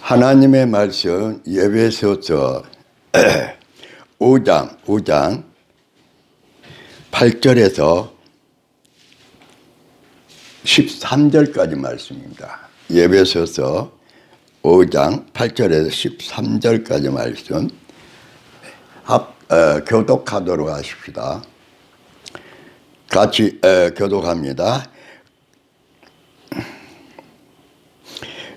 하나님의 말씀 에베소서 5장 8절에서 13절까지 말씀입니다. 에베소서 5장 8절에서 13절까지 말씀 교독하도록 하십시다. 같이 교독합니다.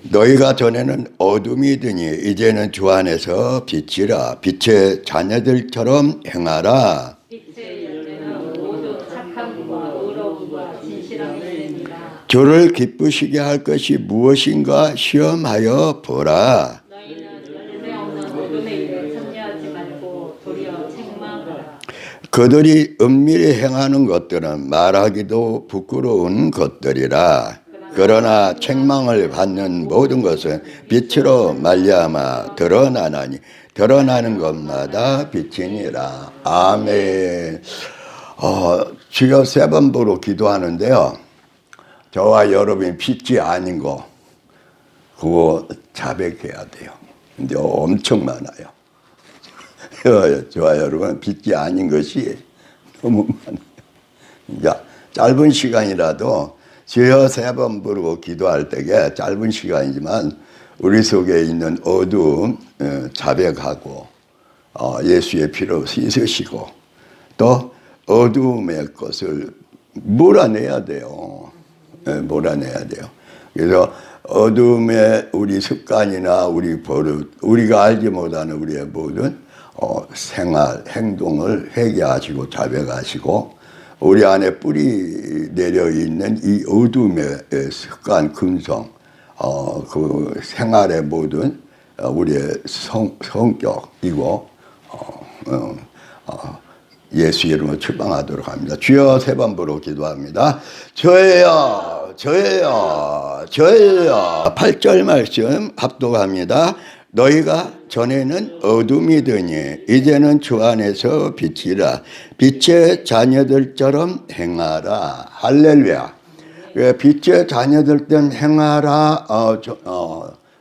너희가 전에는 어둠이더니 이제는 주 안에서 빛이라. 빛의 자녀들처럼 행하라. 빛의 열매는 모두 착함과 의로움과 진실함이니라. 주를 기쁘시게 할 것이 무엇인가 시험하여 보라. 너희는 열매 없는 어둠의 일에 참여하지 말고 도리어 책망하라. 그들이 은밀히 행하는 것들은 말하기도 부끄러운 것들이라. 그러나 책망을 받는 모든 것은 빛으로 말미암아 드러나나니 드러나는 것마다 빛이니라. 아멘. 주여 세 번 부르고 기도하는데요. 저와 여러분이 빛이 아닌 거 그거 자백해야 돼요. 근데 엄청 많아요. 저와 여러분 빛이 아닌 것이 너무 많아요. 그러니까 짧은 시간이라도 주여 세 번 부르고 기도할 때에 짧은 시간이지만 우리 속에 있는 어두움 자백하고 예수의 피로 씻으시고 또 어두움의 것을 몰아내야 돼요. 몰아내야 돼요. 그래서 어두움의 우리 습관이나 우리 버릇, 우리가 알지 못하는 우리의 모든 생활, 행동을 회개하시고 자백하시고 우리 안에 뿌리 내려 있는 이 어둠의 습관, 근성, 그 생활의 모든 우리의 성격이고 예수 이름으로 출방하도록 합니다. 주여 세 번 부르고 기도합니다. 저예요, 저예요, 저예요. 8절 말씀 합독합니다. 너희가 전에는 어둠이더니 이제는 주 안에서 빛이라. 빛의 자녀들처럼 행하라. 할렐루야. 빛의 자녀들처럼 행하라.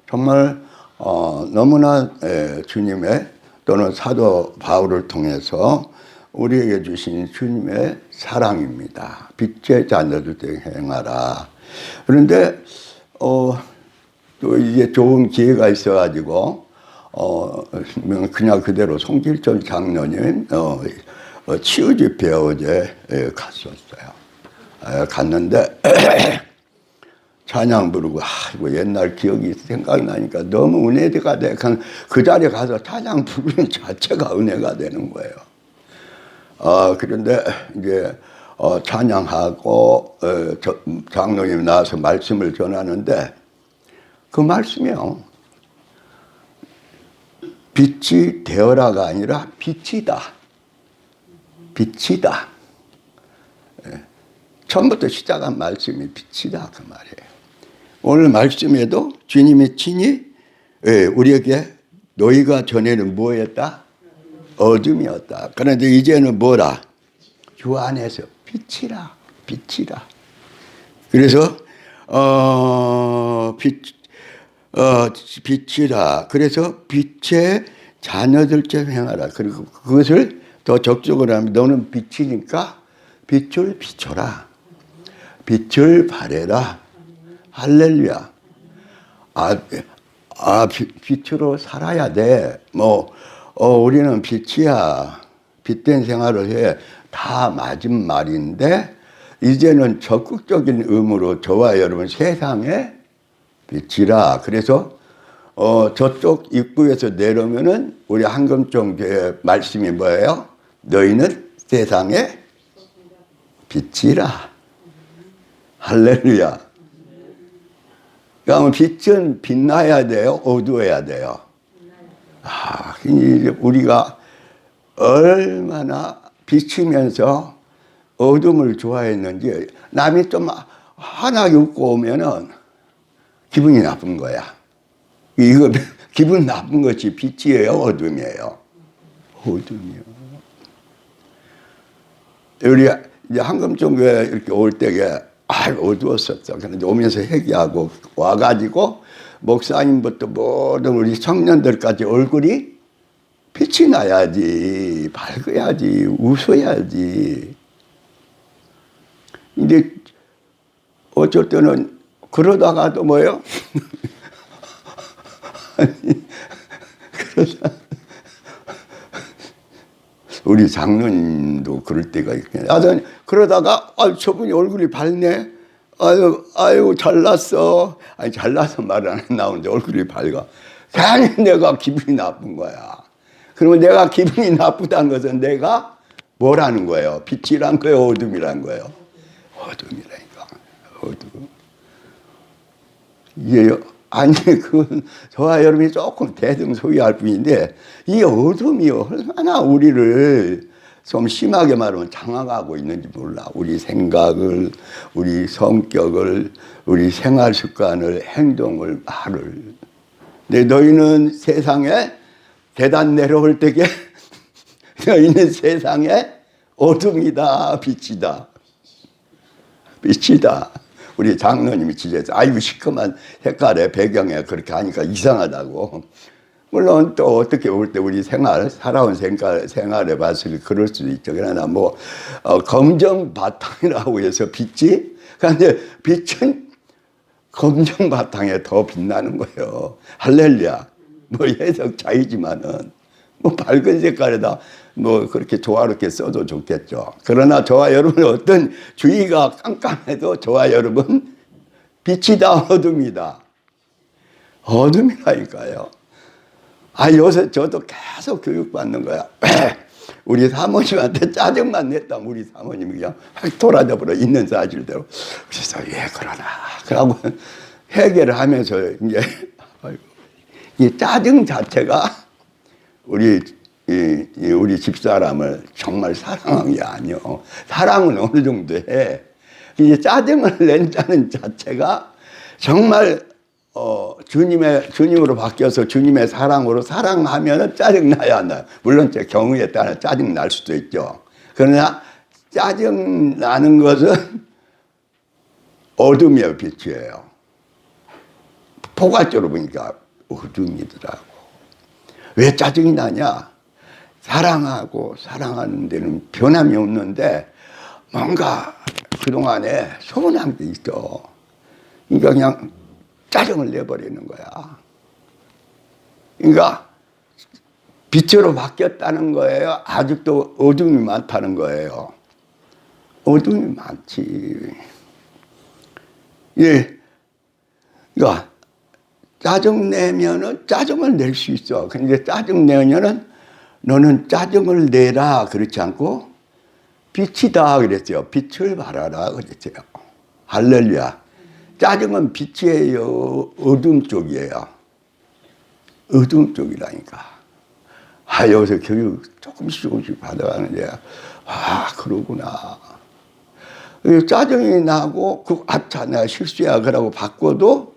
정말 너무나 주님의 또는 사도 바울을 통해서 우리에게 주신 주님의 사랑입니다. 빛의 자녀들처럼 행하라. 그런데 또 이게 좋은 기회가 있어가지고 그냥 그대로 송길전 장로님 치유 집회 어제 갔었어요. 갔는데 찬양 부르고 이거 옛날 기억이 생각나니까 너무 은혜가 돼. 그 자리에 가서 찬양 부르는 자체가 은혜가 되는 거예요. 그런데 이제 찬양하고 장로님 나와서 말씀을 전하는데 그 말씀이요. 빛이 되어라가 아니라 빛이다. 빛이다. 처음부터 시작한 말씀이 빛이다 그 말이에요. 오늘 말씀에도 주님이 친히 우리에게 너희가 전에는 뭐였다? 어둠이었다. 그런데 이제는 뭐라? 주 안에서 빛이라. 빛이라. 그래서 빛이라. 그래서 빛의 자녀들처럼 행하라. 그리고 그것을 더 적극적으로 하면 너는 빛이니까 빛을 비춰라. 빛을 발해라. 할렐루야. 빛으로 살아야 돼. 우리는 빛이야. 빛된 생활을 해. 다 맞은 말인데 이제는 적극적인 의무로 저와 여러분 세상에 빛이라. 그래서 저쪽 입구에서 내려오면은 우리 한금종교의 말씀이 뭐예요? 너희는 세상에 빛이라. 할렐루야. 그러면 빛은 빛나야 돼요? 어두워야 돼요? 이제 우리가 얼마나 비치면서 어둠을 좋아했는지 남이 좀 환하게 웃고 오면은 기분이 나쁜 거야. 이거 기분 나쁜 것이 빛이에요, 어둠이에요? 어둠이요. 우리 이제 한금종교에 이렇게 올 때에 어두웠었어. 그런데 오면서 회개하고 와가지고 목사님부터 모든 우리 청년들까지 얼굴이 빛이 나야지, 밝아야지, 웃어야지. 근데 어쩔 때는 그러다가도 뭐예요? 아니, 그러다 우리 장로님도 그럴 때가 있겠네. 그러다가 저분이 얼굴이 밝네. 아유 잘났어. 아니 잘나서 말은 안 나오는데 얼굴이 밝아. 괜히 내가 기분이 나쁜 거야. 그러면 내가 기분이 나쁘다는 것은 내가 뭐라는 거예요? 빛이란 거예요? 어둠이란 거예요? 어둠이라니까. 어둠. 이게 아니 그건 저와 여러분이 조금 대등소이할 뿐인데 이 어둠이 얼마나 우리를 좀 심하게 말하면 장악하고 있는지 몰라. 우리 생각을, 우리 성격을, 우리 생활 습관을, 행동을, 말을. 근데 너희는 세상에 계단 내려올 때게 너희는 세상에 어둠이다, 빛이다. 빛이다. 우리 장로님이 지적해서 아이고 시커먼 색깔의 배경에 그렇게 하니까 이상하다고. 물론 또 어떻게 볼 때 우리 살아온 생활에 봤을 때 그럴 수도 있죠. 그러나 뭐 검정 바탕이라고 해서 빛이, 그런데 빛은 검정 바탕에 더 빛나는 거예요. 할렐루야. 뭐 해석 차이지만은 뭐 밝은 색깔에다 뭐 그렇게 조화롭게 써도 좋겠죠. 그러나 저와 여러분 어떤 주위가 깜깜해도 저와 여러분 빛이다 어둠이다. 어둠이라니까요. 요새 저도 계속 교육받는 거야. 우리 사모님한테 짜증만 냈다. 우리 사모님이 그냥 확 돌아져버려 있는 사실대로. 그래서 그러나 그러고 해결을 하면서 이제 이 짜증 자체가 우리 집사람을 정말 사랑한 게 아니요. 사랑은 어느 정도 해. 이제 짜증을 낸다는 자체가 정말 주님으로 바뀌어서 주님의 사랑으로 사랑하면 짜증 나야 안 나요. 물론 제 경우에 따라 짜증 날 수도 있죠. 그러나 짜증 나는 것은 어둠이에요, 빛이에요. 포괄적으로 보니까 어둠이더라고. 왜 짜증이 나냐? 사랑하고 사랑하는 데는 변함이 없는데 뭔가 그동안에 서운한 게 있어. 그러니까 그냥 짜증을 내버리는 거야. 그러니까 빛으로 바뀌었다는 거예요? 아직도 어둠이 많다는 거예요? 어둠이 많지. 그러니까 짜증 내면은 짜증을 낼 수 있어. 근데 짜증 내면은 너는 짜증을 내라 그렇지 않고 빛이다 그랬죠. 빛을 발하라 그랬죠. 할렐루야. 짜증은 빛이에요, 어둠 쪽이에요? 어둠 쪽이라니까. 여기서 교육 조금씩 받아가는데 그러구나. 짜증이 나고 아차 내가 실수야 그러고 바꿔도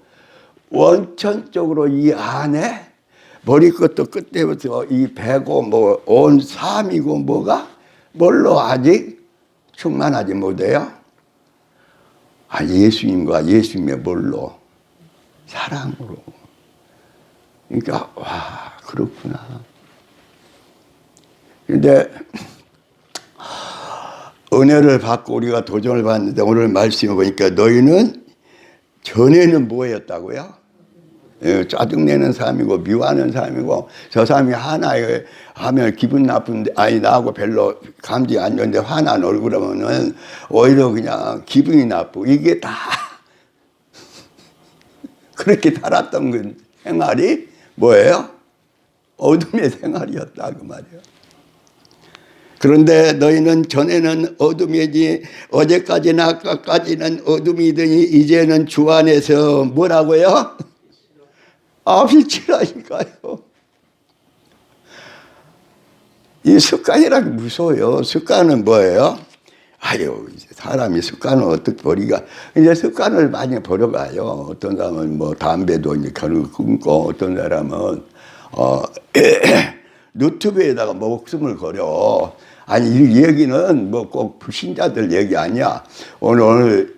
원천적으로 이 안에 머리끝도 끝에부터 이 배고 뭐 온 삶이고 뭐가 뭘로 아직 충만하지 못해요? 예수님과 예수님의 뭘로? 사랑으로. 그러니까 그렇구나. 근데 은혜를 받고 우리가 도전을 받는데 오늘 말씀을 보니까 너희는 전에는 뭐였다고요? 짜증내는 사람이고 미워하는 사람이고 저 사람이 하나에 하면 기분 나쁜데 나하고 별로 감지 안 좋은데 화난 얼굴 하면은 오히려 그냥 기분이 나쁘고 이게 다 그렇게 살았던 그 생활이 뭐예요? 어둠의 생활이었다 그 말이에요. 그런데 너희는 전에는 어둠이지 어제까지나 아까까지는 어둠이더니 이제는 주 안에서 뭐라고요? 빛이라니까요. 이 습관이라는 게 무서워요. 습관은 뭐예요? 사람이 습관을 어떻게 버리가. 이제 습관을 많이 버려가요. 어떤 사람은 뭐 담배도 이제 끊고, 어떤 사람은, 유튜브에다가 목숨을 걸어. 이 얘기는 뭐 꼭 불신자들 얘기 아니야. 오늘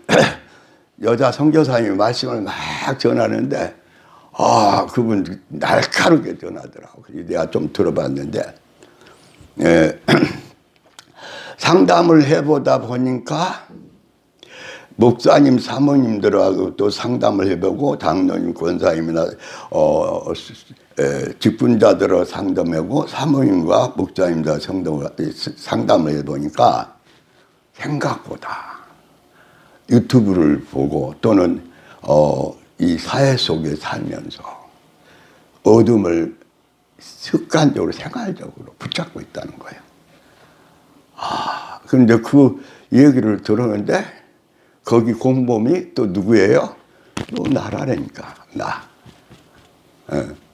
여자 선교사님이 말씀을 막 전하는데 그분 날카롭게 전하더라고. 내가 좀 들어봤는데 상담을 해보다 보니까 목사님, 사모님들하고 또 상담을 해보고 장로님, 권사님이나 직분자들하고 상담하고 사모님과 목사님과 상담을 해보니까 생각보다 유튜브를 보고 또는 이 사회 속에 살면서 어둠을 습관적으로 생활적으로 붙잡고 있다는 거예요. 그런데 그 얘기를 들었는데 거기 공범이 또 누구예요? 또 나라니까 나.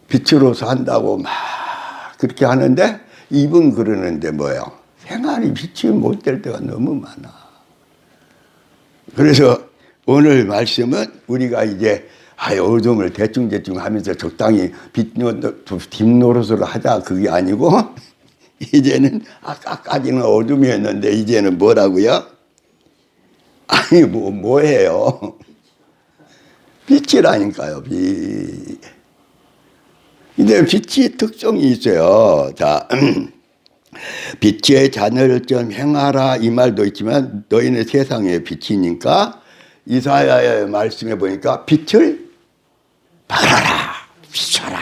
빛으로 산다고 막 그렇게 하는데 입은 그러는데 뭐예요? 생활이 빛이 못 될 때가 너무 많아. 그래서 오늘 말씀은 우리가 이제 어둠을 대충 하면서 적당히 뒷노릇을 하자 그게 아니고 이제는 아까까지는 어둠이었는데 이제는 뭐라고요? 아니 뭐예요? 빛이라니까요. 빛. 근데 빛이 특성이 있어요. 자, 빛의 자녀를 좀 행하라 이 말도 있지만 너희는 세상의 빛이니까 이사야의 말씀에 보니까 빛을 발하라, 비춰라.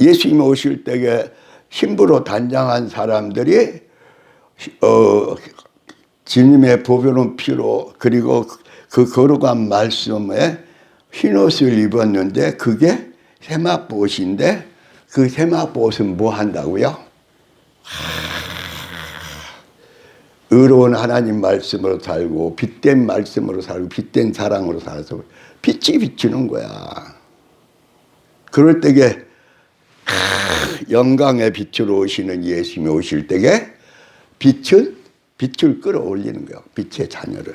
예수님 오실 때에 신부로 단장한 사람들이 주님의 보배로운 피로 그리고 그 거룩한 말씀에 흰옷을 입었는데 그게 세마포옷인데 그 세마포옷은 뭐 한다고요? 의로운 하나님 말씀으로 살고 빛된 말씀으로 살고 빛된 사랑으로 살아서 빛이 비치는 거야. 그럴 때에 영광의 빛으로 오시는 예수님이 오실 때에 빛을 끌어올리는 거예요. 빛의 자녀를.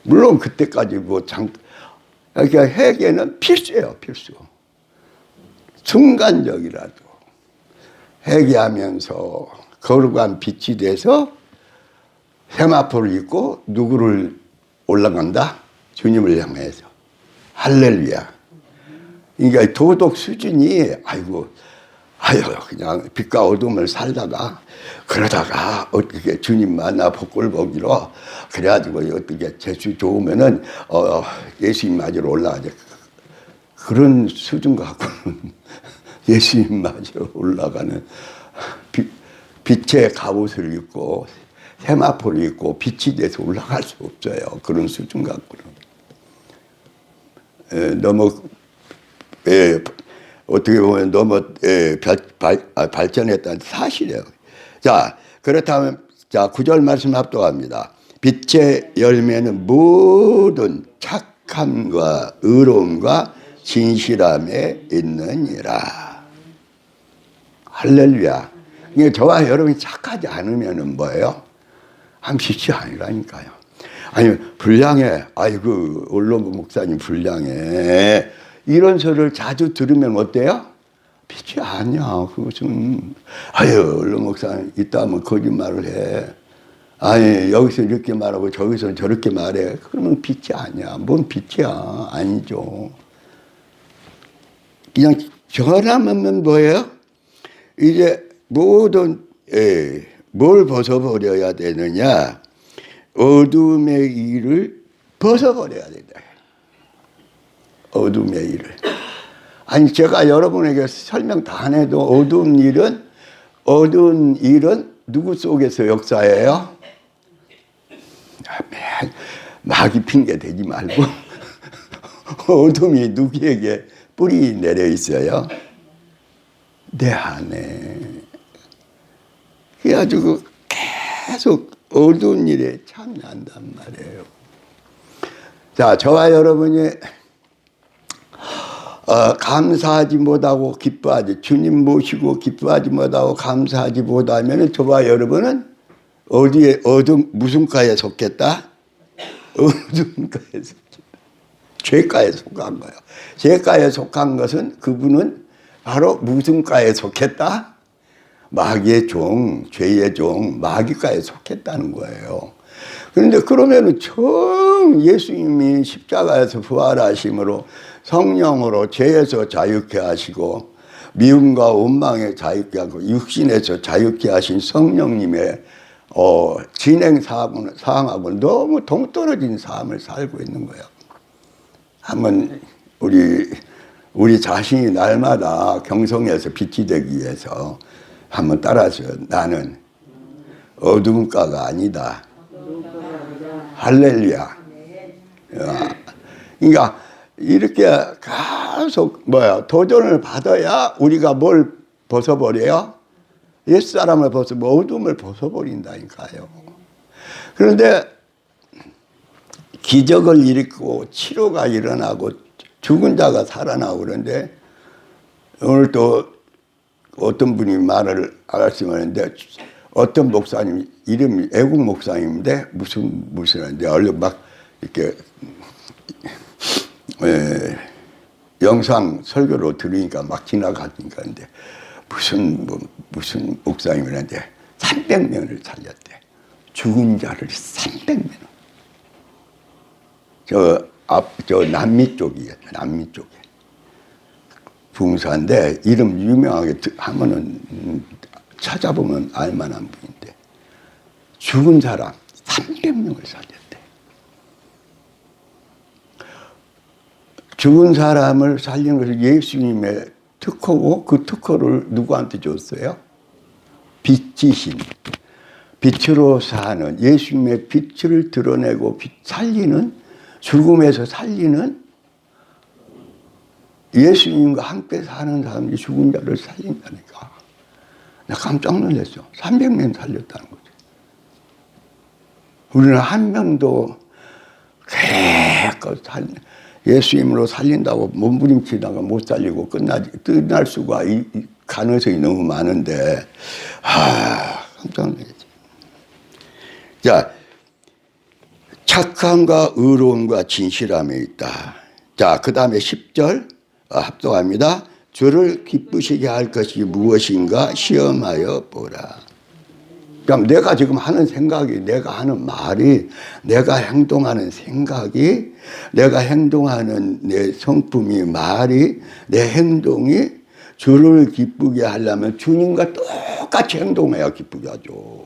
물론 그때까지 그러니까 회개는 필수예요. 필수. 순간적이라도 회개하면서 거룩한 빛이 돼서 세마포를 입고 누구를 올라간다? 주님을 향해서. 할렐루야. 그러니까 도덕 수준이 그냥 빛과 어둠을 살다가 그러다가 어떻게 주님 만나 복을 보기로 그래가지고 어떻게 재수 좋으면은 예수님 맞으러 올라가자. 그런 수준 갖고는 예수님 맞으러 올라가는 빛의 갑옷을 입고 세마포를 입고 빛이 돼서 올라갈 수 없어요. 그런 수준 갖고는. 너무 어떻게 보면 너무 발전했다는 사실이에요. 자, 그렇다면 자 9절 말씀 합독합니다. 빛의 열매는 모든 착함과 의로움과 진실함에 있느니라. 할렐루야. 그러니까 저와 여러분이 착하지 않으면 뭐예요? 빛이 아니라니까요. 아니 불량해. 아이고 언론부 목사님 불량해. 이런 소리를 자주 들으면 어때요? 빛이 아니야. 그것은 언론 목사님 있다면 거짓말을 해. 아니 여기서 이렇게 말하고 저기서 저렇게 말해. 그러면 빛이 아니야. 뭔 빛이야. 아니죠. 그냥 변하면 뭐예요? 이제 모든 뭘 벗어버려야 되느냐? 어둠의 일을 벗어버려야 된다. 어둠의 일을. 아니 제가 여러분에게 설명 다 안 해도 어두운 일은 누구 속에서 역사해요? 마귀 핑계 대지 말고 어둠이 누구에게 뿌리 내려 있어요? 내 안에. 그래가지고 계속 어두운 일에 참여한단 말이에요. 자, 저와 여러분이 감사하지 못하고 기뻐하지, 주님 모시고 기뻐하지 못하고 감사하지 못하면 저와 여러분은 어디에 무슨 과에 속했다? 어둠과에 속했다. 죄과에 속한 거예요. 죄과에 속한 것은 그분은 바로 무슨 과에 속했다? 마귀의 종, 죄의 종, 마귀과에 속했다는 거예요. 그런데 그러면은 처음 예수님이 십자가에서 부활하심으로 성령으로 죄에서 자유케 하시고 미움과 원망에 자유케 하고 육신에서 자유케 하신 성령님의 진행 사항하고 너무 동떨어진 삶을 살고 있는 거예요. 한번 우리 자신이 날마다 경성에서 빛이 되기 위해서 한번 따라서 나는 어둠가가 아니다. 할렐루야. 그러니까 이렇게 계속 도전을 받아야 우리가 뭘 벗어버려요? 옛사람을 어둠을 벗어버린다니까요. 그런데 기적을 일으키고 치료가 일어나고 죽은 자가 살아나고 그런데 오늘 또 어떤 분이 말씀하는데 어떤 목사님 이름이 애국 목사님인데 무슨 하는데 얼른 막 이렇게 영상 설교로 들으니까 막 지나가니까 근데 무슨 목사님이라는데 300명을 살렸대. 죽은 자를 300명. 저 남미 쪽이에요. 남미 쪽에. 붕사인데 이름 유명하게 하면은 찾아보면 알만한 분인데 죽은 사람 300명을 살렸대. 죽은 사람을 살리는 것이 예수님의 특허고 그 특허를 누구한테 줬어요? 빛이신 빛으로 사는 예수님의 빛을 드러내고 살리는 죽음에서 살리는 예수님과 함께 사는 사람이 죽은 자를 살린다니까. 나 깜짝 놀랐어. 300명 살렸다는 거지. 우리는 한 명도 예수님으로 살린다고 몸부림치다가 못 살리고 끝날 수가 가능성이 너무 많은데 깜짝 놀랐지. 자, 착함과 의로움과 진실함이 있다. 자, 그 다음에 10절 합독합니다. 주를 기쁘시게 할 것이 무엇인가 시험하여 보라. 그럼 내가 지금 하는 생각이, 내가 하는 말이, 내가 행동하는 생각이, 내가 행동하는 내 성품이, 말이, 내 행동이 주를 기쁘게 하려면 주님과 똑같이 행동해야 기쁘게 하죠.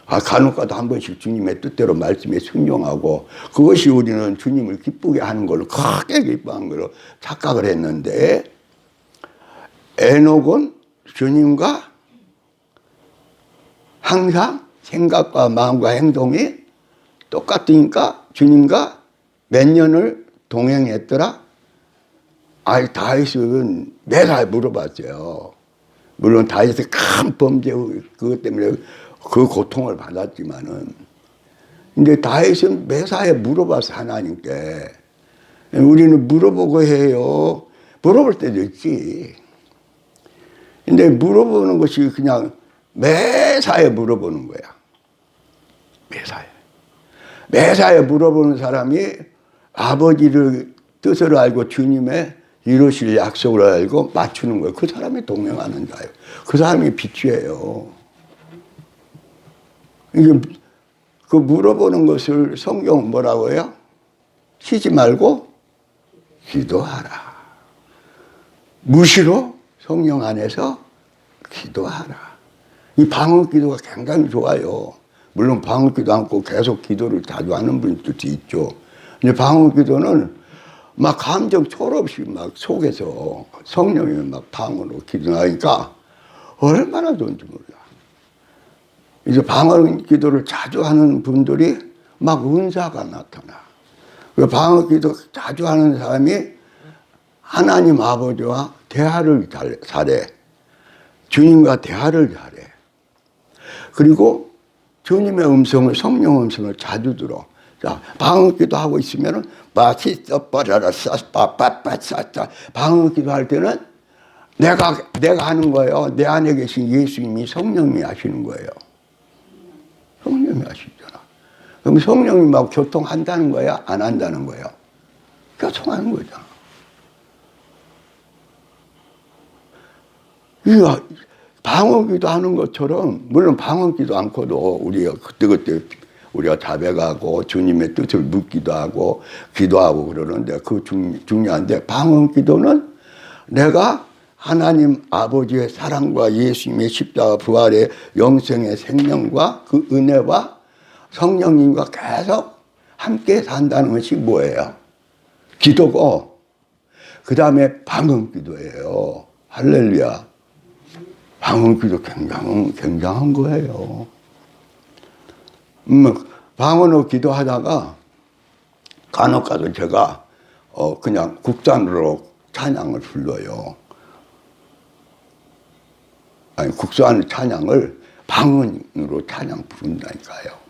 간혹가다 한 번씩 주님의 뜻대로 말씀에 순종하고 그것이 우리는 주님을 기쁘게 하는 걸로 크게 기뻐하는 걸로 착각을 했는데 에녹은 주님과 항상 생각과 마음과 행동이 똑같으니까 주님과 몇 년을 동행했더라? 다윗은 매달 물어봤어요. 물론 다윗의 큰 범죄 그것 때문에 그 고통을 받았지만은 근데 다윗은 매사에 물어봐서 하나님께 우리는 물어보고 해요. 물어볼 때도 있지. 근데 물어보는 것이 그냥 매사에 물어보는 거야. 매사에 물어보는 사람이 아버지를 뜻을 알고 주님의 이루실 약속을 알고 맞추는 거예요. 그 사람이 동행하는 자예요. 그 사람이 빛이에요. 이게 그 물어보는 것을 성경은 뭐라고 해요? 쉬지 말고 기도하라. 무시로 성령 안에서 기도하라. 이 방언 기도가 굉장히 좋아요. 물론 방언 기도 않고 계속 기도를 자주 하는 분들도 있죠. 근데 방언 기도는 막 감정 초월 없이 막 속에서 성령이 막 방언으로 기도하니까 얼마나 좋은지 몰라. 이제 방언 기도를 자주 하는 분들이 막 은사가 나타나. 방언 기도 자주 하는 사람이 하나님 아버지와 대화를 잘해. 주님과 대화를 잘해. 그리고 주님의 음성을, 성령 음성을 자주 들어. 자, 방언 기도하고 있으면은, 방언 기도할 때는 내가 하는 거예요. 내 안에 계신 예수님이 성령이 하시는 거예요. 성령이 하시잖아. 그럼 성령이 막 교통한다는 거야? 안 한다는 거예요? 교통하는 거잖아. 이거 방언기도 하는 것처럼, 물론 방언기도 않고도 우리가 그때그때 우리가 자백하고 주님의 뜻을 묻기도 하고 기도하고 그러는데 그 중요한데 방언 기도는 내가 하나님 아버지의 사랑과 예수님의 십자가 부활의 영생의 생명과 그 은혜와 성령님과 계속 함께 산다는 것이 뭐예요? 기도고 그 다음에 방언 기도예요. 할렐루야. 방언 기도 굉장한 거예요. 방언으로 기도하다가 간혹 가서 제가 그냥 국산으로 찬양을 불러요. 아니 국산 찬양을 방언으로 찬양 부른다니까요.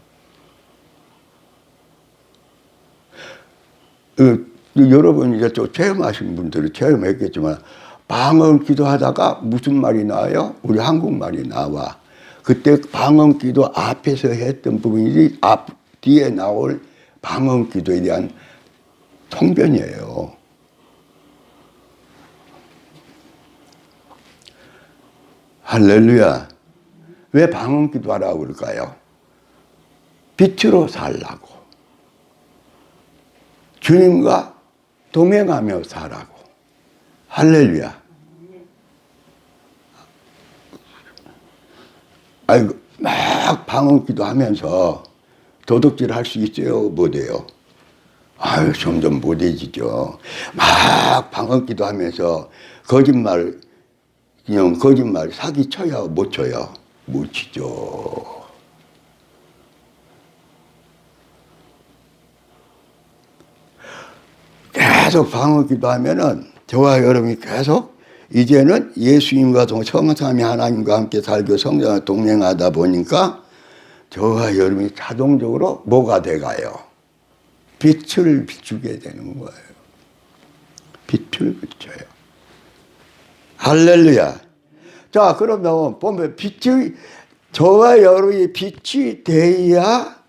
여러분 이제 또 체험하신 분들은 체험했겠지만 방언 기도하다가 무슨 말이 나와요? 우리 한국말이 나와. 그때 방언 기도 앞에서 했던 부분이 뒤에 나올 방언 기도에 대한 통변이에요. 할렐루야. 왜 방언 기도하라고 그럴까요? 빛으로 살라고. 주님과 동행하며 살라고. 할렐루야. 아이고, 막 방언 기도하면서 도둑질 할 수 있어요? 못해요? 아유, 점점 못해지죠. 막 방언 기도하면서 거짓말 사기 쳐요? 못 쳐요? 못 치죠. 계속 방언 기도하면은 저와 여러분이 계속 이제는 예수님과 성삼위 하나님과 함께 살고 성령과 동행하다 보니까 저와 여러분이 자동적으로 뭐가 돼가요? 빛을 비추게 되는 거예요. 빛을 비춰요. 할렐루야. 자, 그러면 보면 저와 여러분이 빛이 돼야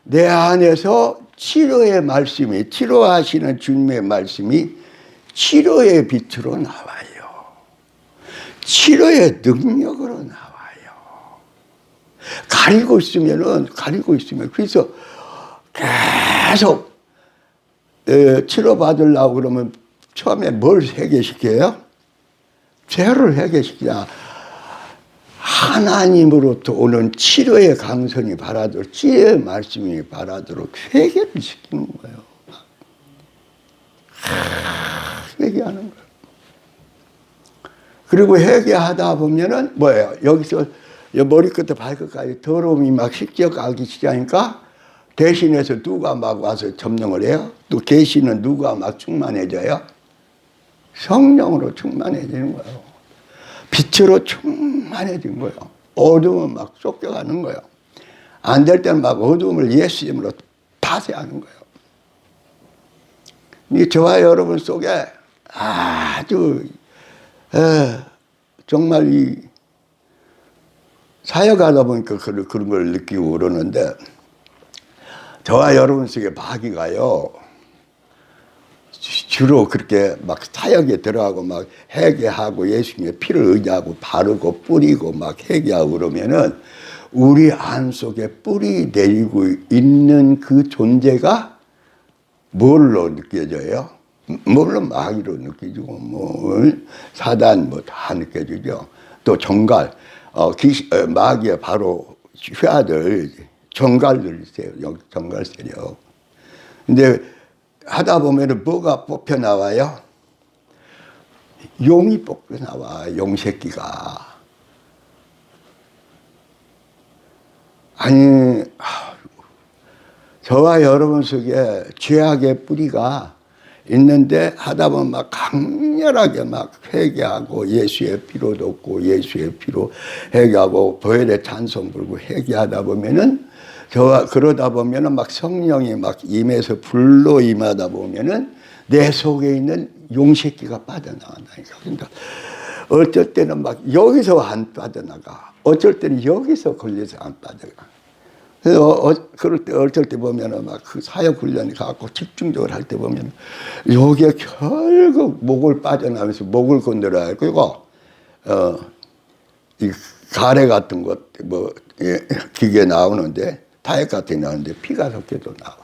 내 안에서 치료의 말씀이, 치료하시는 주님의 말씀이 치료의 빛으로 나와요. 치료의 능력으로 나와요. 가리고 있으면 그래서 계속 치료받으려고 그러면 처음에 뭘 해결시켜요? 죄를 해결시키냐. 하나님으로부터 오는 치료의 강선이 바라도록, 치유의 말씀이 바라도록 회개를 시키는 거예요. 회개하는 거예요. 그리고 회개하다 보면은 뭐예요? 여기서 머리끝부터 발끝까지 더러움이 막 습격하기 시작하니까 대신해서 누가 막 와서 점령을 해요? 또 계시는 누가 막 충만해져요? 성령으로 충만해지는 거예요. 빛으로 충만해진 거예요. 어둠은 막 쫓겨가는 거예요. 안 될 때는 막 어둠을 예수 이름으로 파쇄하는 거예요. 이 저와 여러분 속에 아주 정말 이 사역하다 보니까 그런 걸 느끼고 그러는데 저와 여러분 속에 마귀가요. 주로 그렇게 막 사역에 들어가고 막 회개하고 예수님의 피를 의지하고 바르고 뿌리고 막 회개하고 그러면은 우리 안 속에 뿌리 내리고 있는 그 존재가 뭘로 느껴져요? 물론 마귀로 느껴지고 뭐 사단 뭐 다 느껴지죠. 또 정갈 마귀의 바로 휘하들 정갈들 있어요. 정갈 세력. 근데 하다 보면은 뭐가 뽑혀 나와요? 용이 뽑혀 나와. 용 새끼가. 아니 저와 여러분 속에 죄악의 뿌리가 있는데 하다 보면 막 강렬하게 막 회개하고 예수의 피로 덮고 예수의 피로 회개하고 보혈의 찬송 부르고 회개하다 보면은 그러다 보면은 막 성령이 막 임해서 불로 임하다 보면은 내 속에 있는 용새끼가 빠져나간다니까. 그러니까 어쩔 때는 막 여기서 안 빠져나가. 어쩔 때는 여기서 걸려서 안 빠져가. 그래서 그럴 때 어쩔 때 보면은 막 그 사역 훈련이 갖고 집중적으로 할 때 보면 여기에 결국 목을 빠져나면서 목을 건드려야 그리고 이 가래 같은 것 뭐 기계 나오는데 타액 같은 게 나오는데 피가 섞여도 나와.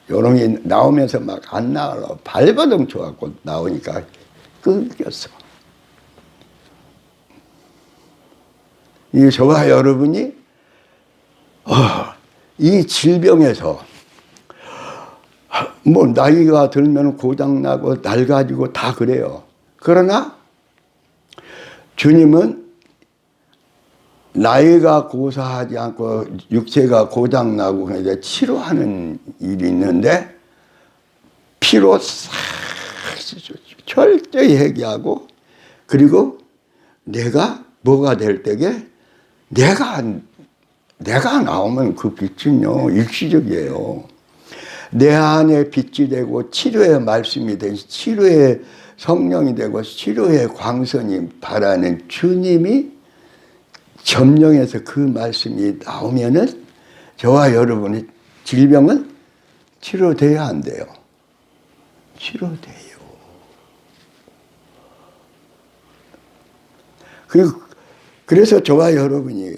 요놈이 나오면서 막 안 나와요. 발버둥 쳐갖고 나오니까 끊겼어. 이 저와 여러분이 이 질병에서 뭐 나이가 들면 고장나고 낡아지고 다 그래요. 그러나 주님은 나이가 고사하지 않고 육체가 고장나고 그러니까 치료하는 일이 있는데 피로 싹 철저히 해결하고 그리고 내가 뭐가 될 때에 내가 나오면 그 빛은요 일시적이에요. 내 안에 빛이 되고 치료의 말씀이 되고 치료의 성령이 되고 치료의 광선이 바라는 주님이 점령해서 그 말씀이 나오면은 저와 여러분의 질병은 치료돼야 안 돼요. 치료돼요. 그래서 저와 여러분이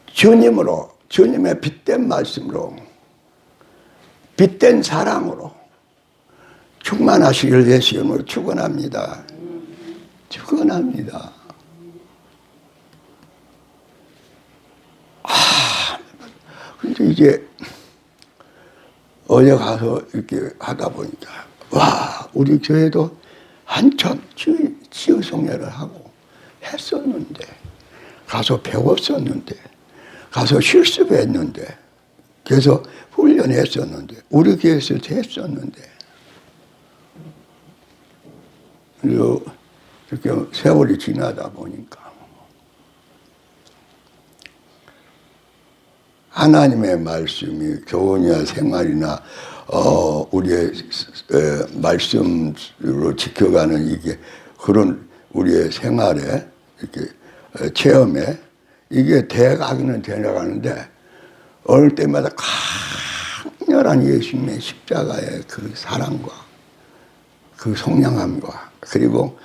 주님으로 주님의 빛된 말씀으로 빛된 사랑으로 충만하시길 예수 이름으로 축원합니다. 축원합니다. 근데 이제 어제 가서 이렇게 하다 보니까 와 우리 교회도 한참 치유송례를 하고 했었는데 가서 배웠었는데 가서 실습했는데 그래서 훈련했었는데 우리 교회에서 했었는데 그리고 이렇게 세월이 지나다 보니까 하나님의 말씀이 교훈이나 생활이나 우리의 말씀으로 지켜가는 이게 그런 우리의 생활에 이렇게 체험에 이게 돼가기는 돼나가는데 어릴 때마다 강렬한 예수님의 십자가의 그 사랑과 그 속량함과 그리고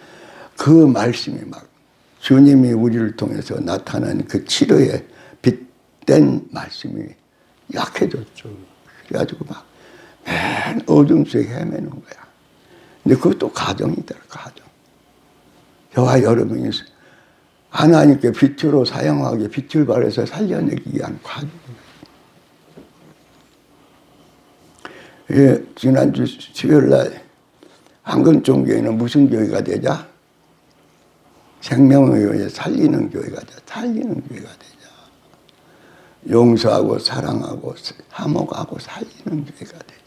그 말씀이 막 주님이 우리를 통해서 나타난 그 치료의 빛된 말씀이 약해졌죠. 그래가지고 막 맨 어둠 속에 헤매는 거야. 근데 그것도 가정이더라, 가정. 저와 여러분이 하나님께 빛으로 사용하게 빛을 발해서 살려내기 위한 과정이에요. 예, 지난주 수요일날 한금종교회는 무슨 교회가 되자? 생명의 교회 살리는 교회가 되자. 살리는 교회가 되자. 용서하고 사랑하고 화목하고 살리는 교회가 되자.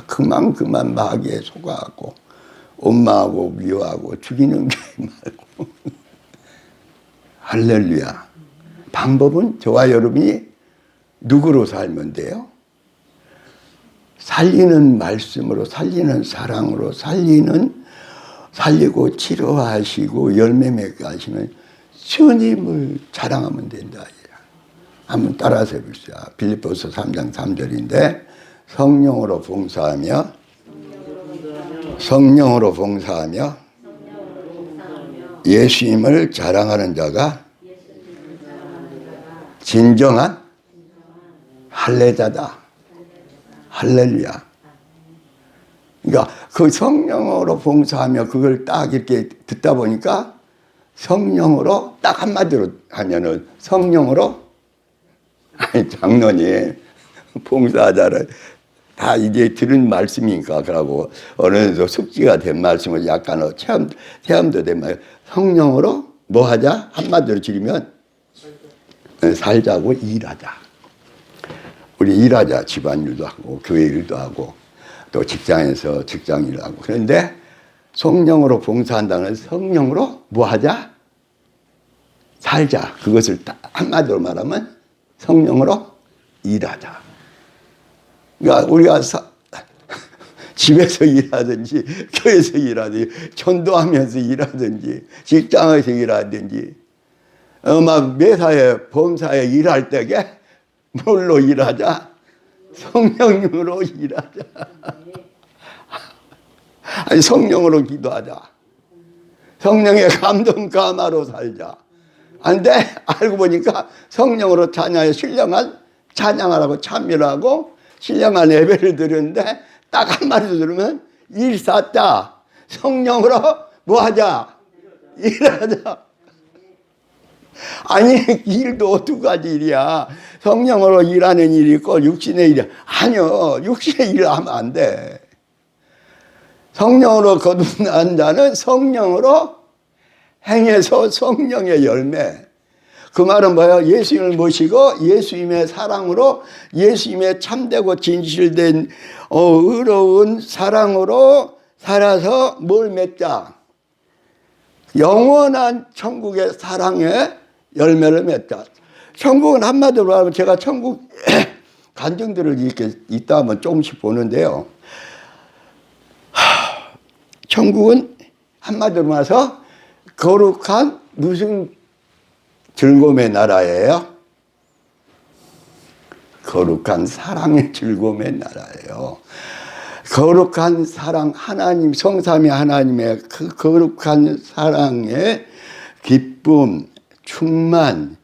그만 마귀에 속아갖고 원망하고 미워하고 죽이는 교회 말고 할렐루야. 방법은 저와 여러분이 누구로 살면 돼요? 살리는 말씀으로 살리는 사랑으로 살리고 치료하시고 열매 맺게 하시는 주님을 자랑하면 된다. 한번 따라서 해보시죠. 빌립보서 3장 3절인데 성령으로 봉사하며 예수님을 자랑하는 자가 진정한 할례자다. 할렐루야. 그러니까 그 성령으로 봉사하며 그걸 딱 이렇게 듣다 보니까 성령으로 딱 한마디로 하면은 성령으로 아니 장로님 봉사자를 다 이제 들은 말씀이니까 그러고 어느 정도 숙지가 된 말씀을 약간 체험도 된 말 성령으로 뭐 하자 한마디로 줄이면 살자고 일하자. 우리 일하자. 집안일도 하고 교회 일도 하고 또 직장에서 직장일을 하고 그런데 성령으로 봉사한다는 성령으로 뭐 하자? 살자. 그것을 딱 한마디로 말하면 성령으로 일하자. 그러니까 우리가 집에서 일하든지 교회에서 일하든지 전도하면서 일하든지 직장에서 일하든지 막 매사에 범사에 일할 때에 뭘로 일하자? 성령으로 일하자. 아니 성령으로 기도하자. 성령의 감동 감화로 살자. 안 돼. 알고 보니까 성령으로 찬양해 신령한 찬양하라고 참여하고 신령한 예배를 드리는데 딱 한마디 들으면 일사자 성령으로 뭐하자? 일하자. 아니 일도 두 가지 일이야. 성령으로 일하는 일이 있고 육신의 일이야. 아니요. 육신의 일을 하면 안 돼. 성령으로 거듭난 자는 성령으로 행해서 성령의 열매. 그 말은 뭐예요? 예수님을 모시고 예수님의 사랑으로 예수님의 참되고 진실된 의로운 사랑으로 살아서 뭘 맺자? 영원한 천국의 사랑의 열매를 맺자. 천국은 한마디로 말하면 제가 천국 간증들을 이렇게 있다 하면 조금씩 보는데요. 천국은 한마디로 말해서 거룩한 무슨 즐거움의 나라예요? 거룩한 사랑의 즐거움의 나라예요. 거룩한 사랑, 하나님, 성삼위 하나님의 그 거룩한 사랑의 기쁨, 충만,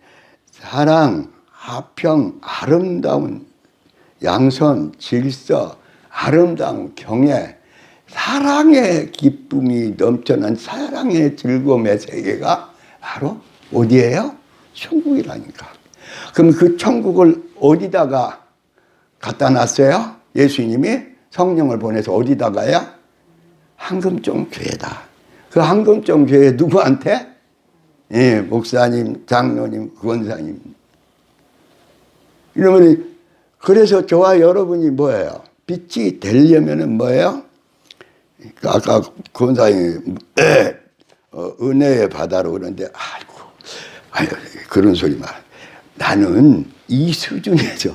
사랑, 화평, 아름다운 양선, 질서, 아름다운 경애, 사랑의 기쁨이 넘쳐난 사랑의 즐거움의 세계가 바로 어디예요? 천국이라니까. 그럼 그 천국을 어디다가 갖다 놨어요? 예수님이 성령을 보내서 어디다가요? 황금종 교회다. 그 황금종 교회 누구한테? 예, 목사님, 장로님, 권사님. 이러면 그래서 저와 여러분이 뭐예요? 빛이 되려면은 뭐예요? 아까 권사님 은혜의 바다로 그러는데 아이고 그런 소리 말. 나는 이 수준에서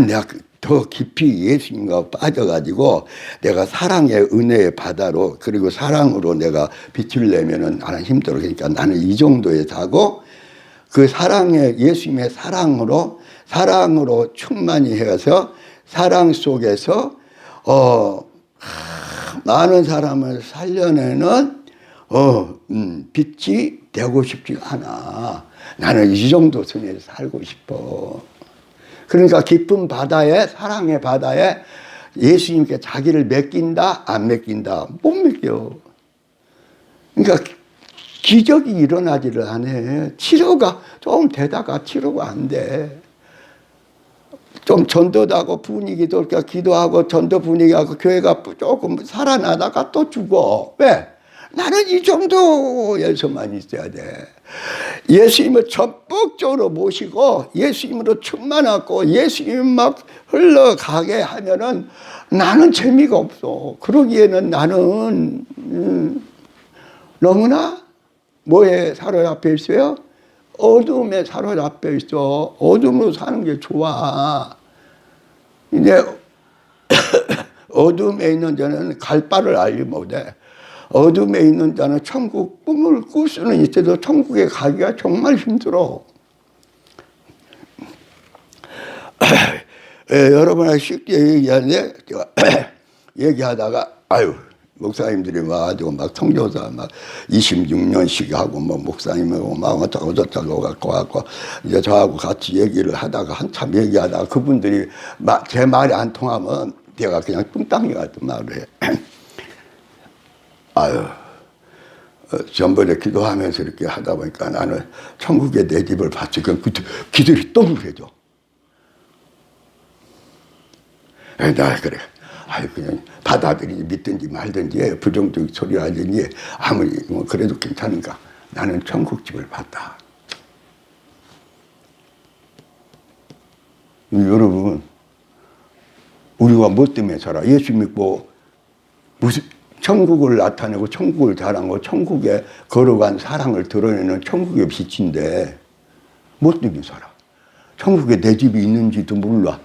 내가 더 깊이 예수님과 빠져가지고 내가 사랑의 은혜의 바다로 그리고 사랑으로 내가 빛을 내면은 나는 힘들어. 그러니까 나는 이 정도에 사고 그 사랑의 예수님의 사랑으로 충만히 해서 사랑 속에서 많은 사람을 살려내는 빛이 되고 싶지 않아. 나는 이 정도 선에서 살고 싶어. 그러니까 깊은 바다에 사랑의 바다에 예수님께 자기를 맡긴다 안 맡긴다 못 맡겨. 그러니까 기적이 일어나지를 않아. 치료가 좀 되다가 치료가 안 돼. 좀 전도도 하고 분위기도 그러니까 기도하고 전도 분위기하고 교회가 조금 살아나다가 또 죽어. 왜? 나는 이 정도에서만 있어야 돼. 예수님을 전폭적으로 모시고 예수님으로 충만하고 예수님 막 흘러가게 하면은 나는 재미가 없어. 그러기에는 나는 너무나 뭐에 사로잡혀 있어요? 어둠에 사로잡혀 있어. 어둠으로 사는 게 좋아. 이제 어둠에 있는 자는 갈 바를 알지 못해. 어둠에 있는 자는 천국 꿈을 꿀 수는 있어도 천국에 가기가 정말 힘들어. 여러분하고 쉽게 얘기하는데 얘기하다가 목사님들이 와가지고 막 성교사 막 26년씩 하고 뭐 목사님하고 막 어쩌고 갖고 이제 저하고 같이 얘기를 하다가 한참 얘기하다가 그분들이 제 말이 안 통하면 내가 그냥 뚱땅이 같은 말을 해. 전번에 기도하면서 이렇게 하다 보니까 나는 천국에 내 집을 봤지. 그럼 기들이 또 그래줘. 나 그래. 그냥 받아들이지 믿든지 말든지 부정적 소리 하든지 아무리 뭐 그래도 괜찮으니까 나는 천국집을 봤다. 여러분 우리가 뭐 때문에 살아? 예수 믿고 무슨 천국을 나타내고 천국을 자랑하고 천국에 걸어간 사랑을 드러내는 천국의 빛인데 뭐 때문에 살아? 천국에 내 집이 있는지도 몰라.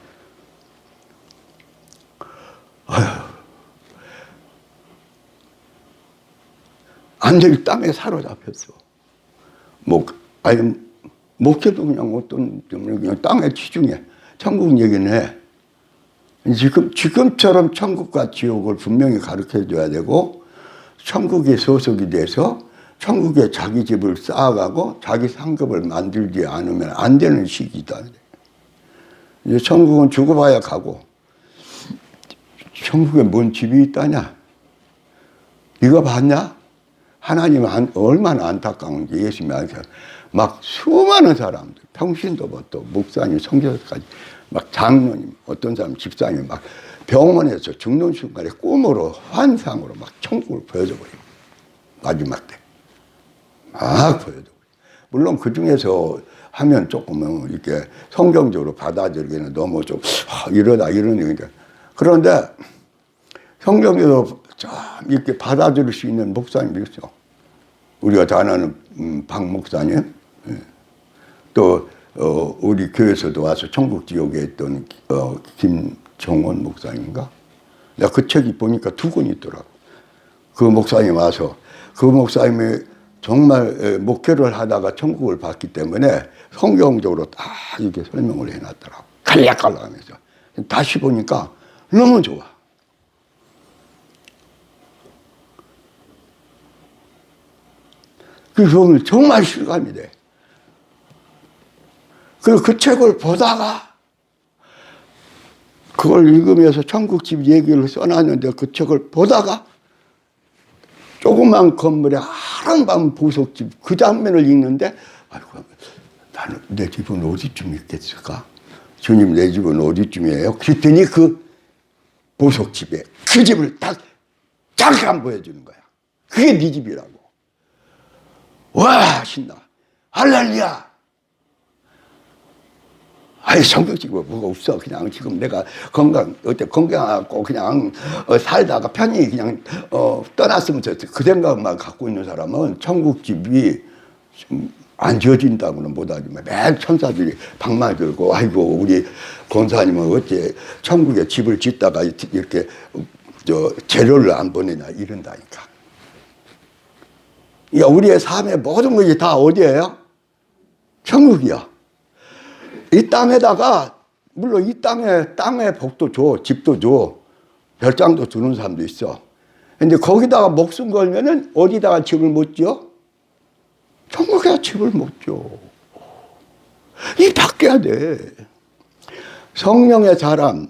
완전히 땅에 사로잡혔어. 목회도 그냥 어떤 그냥 땅에 치중해. 천국 얘기는 해. 지금처럼 천국과 지옥을 분명히 가르쳐 줘야 되고 천국에 소속이 돼서 천국에 자기 집을 쌓아가고 자기 상급을 만들지 않으면 안 되는 시기다. 이제 천국은 죽어봐야 가고, 천국에 뭔 집이 있다냐? 네가 봤냐? 하나님은 얼마나 안타까운지 예수님이 아세요. 막 수많은 사람들, 평신도 또 목사님, 성교사까지, 막 장로님, 어떤 사람 집사님 막 병원에서 죽는 순간에 꿈으로 환상으로 막 천국을 보여줘 버려요. 마지막 때. 막 보여줘 버려요. 물론 그 중에서 하면 조금은 이렇게 성경적으로 받아들이기는 너무 좀 이러다 이러니까. 그런데 성경에서 좀 이렇게 받아들일 수 있는 목사님이 있어. 우리가 다 아는 박 목사님, 또 우리 교회에서도 와서 천국 지옥에 있던 김종원 목사님인가? 내가 그 책이 보니까 두 권 있더라고. 그 목사님 와서 그 목사님이 정말 목회를 하다가 천국을 봤기 때문에 성경적으로 다 이렇게 설명을 해놨더라고. 갈락갈락하면서. 다시 보니까 너무 좋아. 그래서 정말 실감이 돼. 그리고 그 책을 보다가 그걸 읽으면서 천국집 얘기를 써놨는데 그 책을 보다가 조그만 건물에 아름다운 보석집 그 장면을 읽는데 아이고 나는 내 집은 어디쯤 있겠을까? 주님 내 집은 어디쯤이에요? 그랬더니 그 보석집에 그 집을 딱 잠깐 보여주는 거야. 그게 네 집이라고. 와 신나. 할렐루야. 아이 성경집이 뭐가 없어. 그냥 지금 내가 건강하고 그냥 살다가 편히 그냥 떠났으면 좋겠어. 그 생각만 갖고 있는 사람은 천국집이 안 지어진다고는 못하지만 매 천사들이 방망이 들고 아이고 우리 권사님은 어째 천국에 집을 짓다가 이렇게 재료를 안 보내냐 이런다니까. 야, 우리의 삶의 모든 것이 다 어디예요? 천국이야. 이 땅에다가 물론 이 땅에 복도 줘, 집도 줘, 별장도 주는 사람도 있어. 근데 거기다가 목숨 걸면은 어디다가 집을 못 지어? 천국에 집을 못 줘. 이 바뀌어야 돼. 성령의 사람.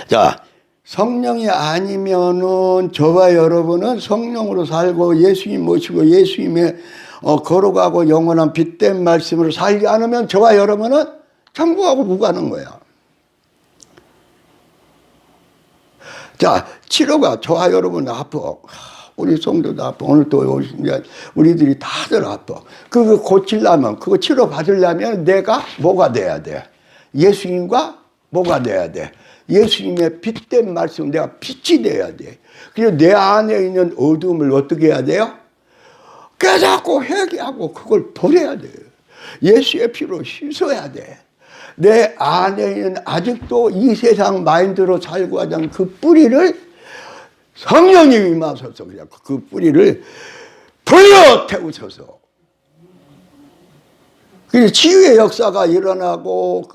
자, 성령이 아니면은 저와 여러분은 성령으로 살고 예수님 모시고 예수님의 걸어가고 영원한 빛된 말씀으로 살지 않으면 저와 여러분은 천국하고 무관한 거야. 자, 치료가 저와 여러분 아파. 우리 성도도 아파. 오늘 또 우리들이 다들 아파. 그거 고치려면, 그거 치료 받으려면 내가 뭐가 돼야 돼? 예수님과 뭐가 돼야 돼? 예수님의 빛된 말씀, 내가 빛이 돼야 돼. 그리고 내 안에 있는 어둠을 어떻게 해야 돼요? 깨닫고 회개하고 그걸 버려야 돼. 예수의 피로 씻어야 돼. 내 안에 있는 아직도 이 세상 마인드로 살고 하던 그 뿌리를 성령님이 임하셔서 그냥 그 뿌리를 불려 태우셔서 그래서 치유의 역사가 일어나고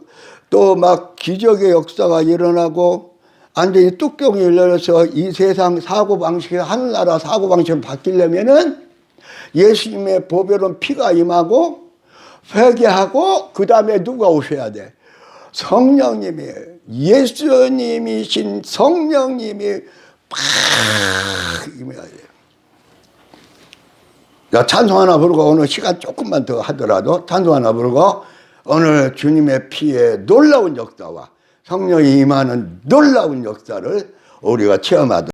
또 막 기적의 역사가 일어나고 완전히 뚜껑이 열려서 이 세상 사고방식이 하늘나라 사고방식으로 바뀌려면은 예수님의 보배로운 피가 임하고 회개하고 그 다음에 누가 오셔야 돼? 성령님이 예수님이신 성령님이 팍 임해야 돼. 야, 찬송 하나 부르고 오늘 시간 조금만 더 하더라도 찬송 하나 부르고 오늘 주님의 피에 놀라운 역사와 성령이 임하는 놀라운 역사를 우리가 체험하도록